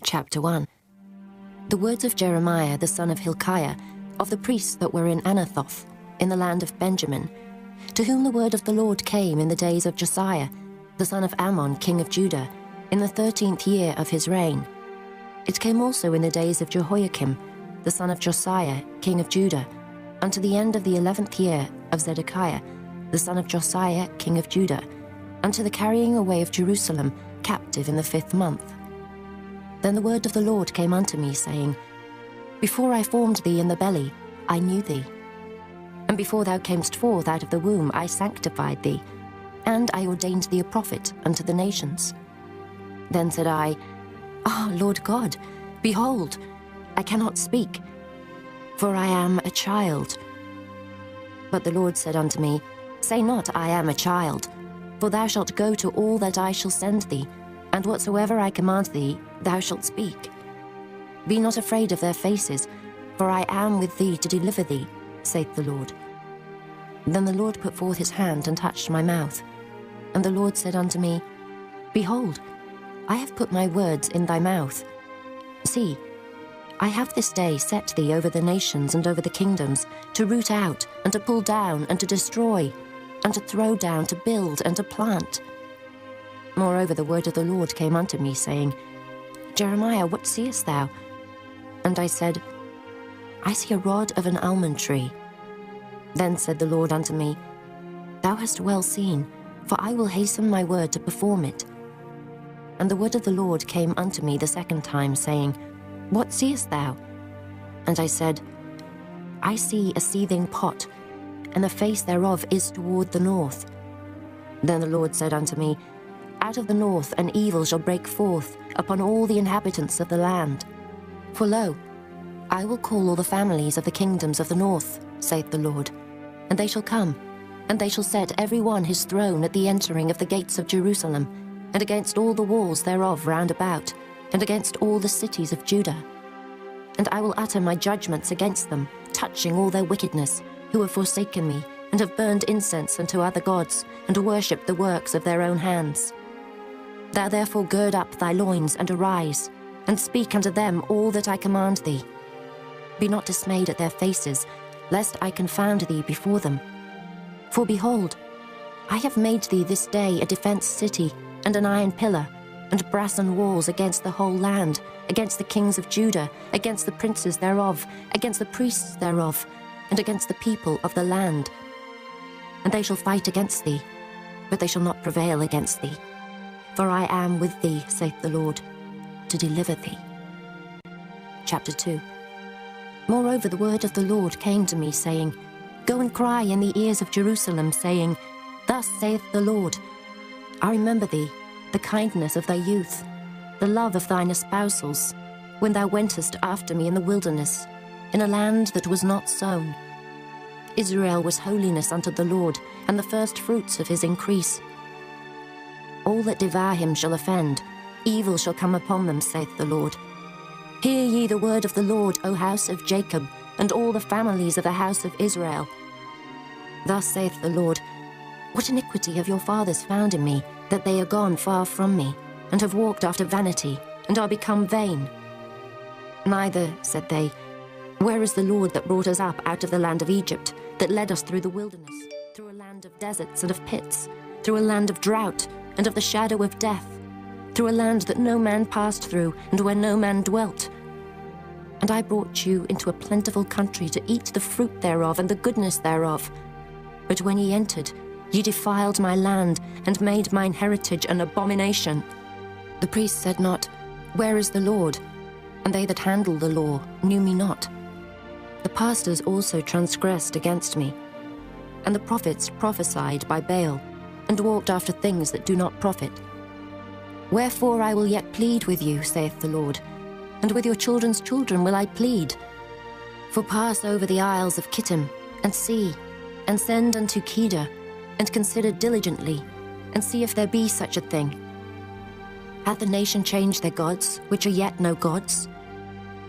Chapter 1. The words of Jeremiah the son of Hilkiah, of the priests that were in Anathoth, in the land of Benjamin, to whom the word of the Lord came in the days of Josiah, the son of Ammon, king of Judah, in the 13th year of his reign. It came also in the days of Jehoiakim, the son of Josiah, king of Judah, unto the end of the 11th year of Zedekiah, the son of Josiah, king of Judah, unto the carrying away of Jerusalem, captive in the 5th month. Then the word of the Lord came unto me, saying, Before I formed thee in the belly, I knew thee. And before thou camest forth out of the womb, I sanctified thee, and I ordained thee a prophet unto the nations. Then said I, Ah, Lord God, behold, I cannot speak, for I am a child. But the Lord said unto me, Say not, I am a child, for thou shalt go to all that I shall send thee, and whatsoever I command thee, thou shalt speak. Be not afraid of their faces, for I am with thee to deliver thee, saith the Lord. Then the Lord put forth his hand and touched my mouth. And the Lord said unto me, Behold, I have put my words in thy mouth. See, I have this day set thee over the nations and over the kingdoms, to root out, and to pull down, and to destroy, and to throw down, to build, and to plant. Moreover, the word of the Lord came unto me, saying, Jeremiah, what seest thou? And I said, I see a rod of an almond tree. Then said the Lord unto me, Thou hast well seen, for I will hasten my word to perform it. And the word of the Lord came unto me the second time, saying, What seest thou? And I said, I see a seething pot, and the face thereof is toward the north. Then the Lord said unto me, Out of the north an evil shall break forth upon all the inhabitants of the land. For lo, I will call all the families of the kingdoms of the north, saith the Lord, and they shall come, and they shall set every one his throne at the entering of the gates of Jerusalem, and against all the walls thereof round about, and against all the cities of Judah. And I will utter my judgments against them, touching all their wickedness, who have forsaken me, and have burned incense unto other gods, and worshipped the works of their own hands. Thou therefore gird up thy loins, and arise, and speak unto them all that I command thee. Be not dismayed at their faces, lest I confound thee before them. For behold, I have made thee this day a defence city, and an iron pillar, and brassen walls against the whole land, against the kings of Judah, against the princes thereof, against the priests thereof, and against the people of the land. And they shall fight against thee, but they shall not prevail against thee. For I am with thee, saith the Lord, to deliver thee. Chapter 2. Moreover, the word of the Lord came to me, saying, Go and cry in the ears of Jerusalem, saying, Thus saith the Lord, I remember thee, the kindness of thy youth, the love of thine espousals, when thou wentest after me in the wilderness, in a land that was not sown. Israel was holiness unto the Lord, and the first fruits of his increase. All that devour him shall offend, evil shall come upon them, saith the Lord. Hear ye the word of the Lord, O house of Jacob, and all the families of the house of Israel. Thus saith the Lord, What iniquity have your fathers found in me, that they are gone far from me, and have walked after vanity, and are become vain? Neither, said they, Where is the Lord that brought us up out of the land of Egypt, that led us through the wilderness, through a land of deserts and of pits, through a land of drought and of the shadow of death, through a land that no man passed through, and where no man dwelt? And I brought you into a plentiful country to eat the fruit thereof and the goodness thereof. But when ye entered, ye defiled my land, and made mine heritage an abomination. The priests said not, Where is the Lord? And they that handle the law knew me not. The pastors also transgressed against me, and the prophets prophesied by Baal, and walked after things that do not profit. Wherefore I will yet plead with you, saith the Lord, and with your children's children will I plead. For pass over the isles of Kittim, and see, and send unto Kedar, and consider diligently, and see if there be such a thing. Hath the nation changed their gods, which are yet no gods?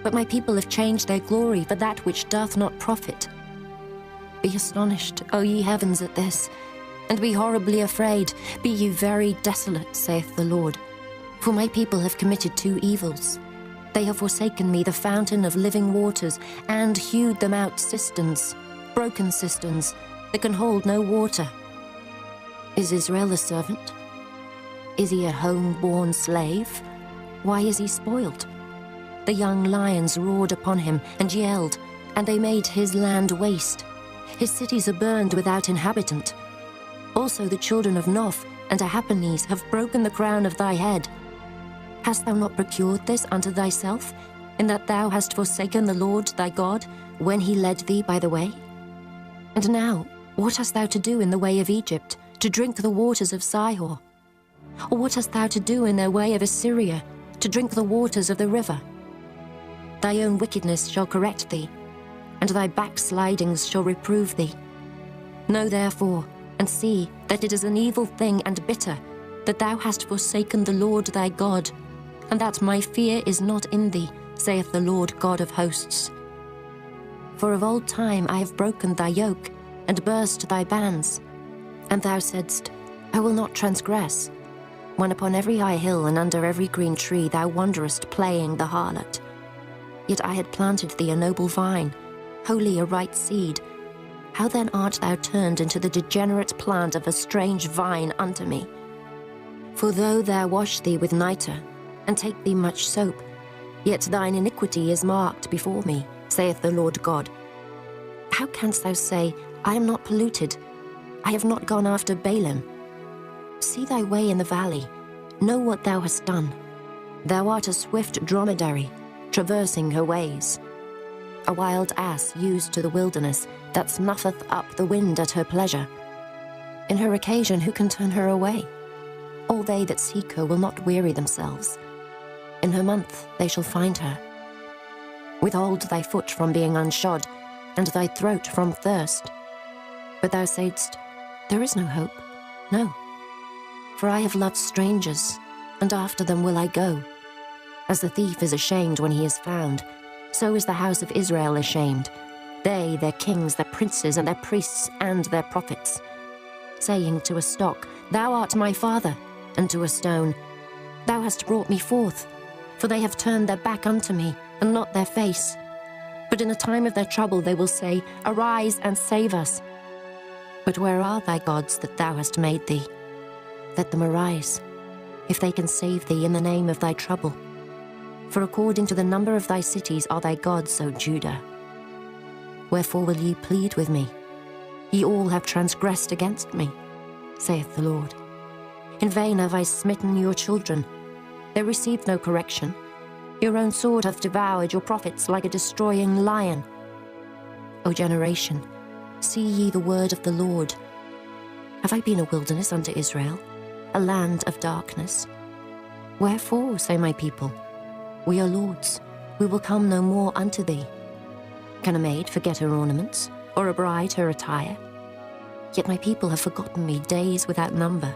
But my people have changed their glory for that which doth not profit. Be astonished, O ye heavens, at this, and be horribly afraid. Be ye very desolate, saith the Lord. For my people have committed two evils. They have forsaken me, the fountain of living waters, and hewed them out cisterns, broken cisterns, that can hold no water. Is Israel a servant? Is he a home-born slave? Why is he spoiled? The young lions roared upon him and yelled, and they made his land waste. His cities are burned without inhabitant. Also the children of Noph and Tahpanhes have broken the crown of thy head. Hast thou not procured this unto thyself, in that thou hast forsaken the Lord thy God, when he led thee by the way? And now, what hast thou to do in the way of Egypt, to drink the waters of Sihor? Or what hast thou to do in the way of Assyria, to drink the waters of the river? Thy own wickedness shall correct thee, and thy backslidings shall reprove thee. Know therefore, and see that it is an evil thing and bitter, that thou hast forsaken the Lord thy God, and that my fear is not in thee, saith the Lord God of hosts. For of old time I have broken thy yoke, and burst thy bands. And thou saidst, I will not transgress, when upon every high hill and under every green tree thou wanderest playing the harlot. Yet I had planted thee a noble vine, wholly a right seed. How then art thou turned into the degenerate plant of a strange vine unto me? For though thou wash thee with nitre, and take thee much soap, yet thine iniquity is marked before me, saith the Lord God. How canst thou say, I am not polluted, I have not gone after Balaam? See thy way in the valley, know what thou hast done. Thou art a swift dromedary, traversing her ways. A wild ass used to the wilderness, that snuffeth up the wind at her pleasure. In her occasion who can turn her away? All they that seek her will not weary themselves. In her month they shall find her. Withhold thy foot from being unshod, and thy throat from thirst. But thou saidst, there is no hope, no. For I have loved strangers, and after them will I go. As the thief is ashamed when he is found, so is the house of Israel ashamed, they, their kings, their princes, and their priests, and their prophets. Saying to a stock, thou art my father, and to a stone, thou hast brought me forth. For they have turned their back unto me, and not their face. But in a time of their trouble they will say, arise and save us. But where are thy gods that thou hast made thee? Let them arise, if they can save thee in the name of thy trouble. For according to the number of thy cities are thy gods, O Judah. Wherefore will ye plead with me? Ye all have transgressed against me, saith the Lord. In vain have I smitten your children. They received no correction. Your own sword hath devoured your prophets like a destroying lion. O generation, see ye the word of the Lord. Have I been a wilderness unto Israel, a land of darkness? Wherefore, say my people, we are lords, we will come no more unto thee. Can a maid forget her ornaments, or a bride her attire? Yet my people have forgotten me days without number.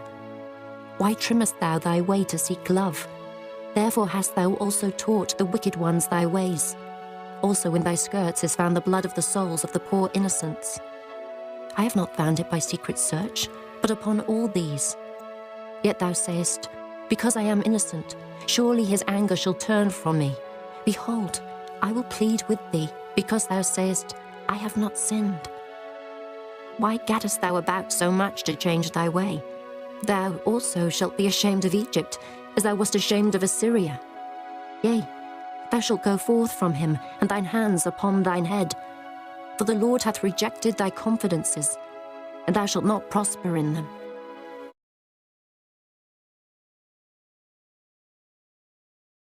Why trimmest thou thy way to seek love? Therefore hast thou also taught the wicked ones thy ways. Also in thy skirts is found the blood of the souls of the poor innocents. I have not found it by secret search, but upon all these. Yet thou sayest, because I am innocent, surely his anger shall turn from me. Behold, I will plead with thee, because thou sayest, I have not sinned. Why gaddest thou about so much to change thy way? Thou also shalt be ashamed of Egypt, as thou wast ashamed of Assyria. Yea, thou shalt go forth from him, and thine hands upon thine head. For the Lord hath rejected thy confidences, and thou shalt not prosper in them.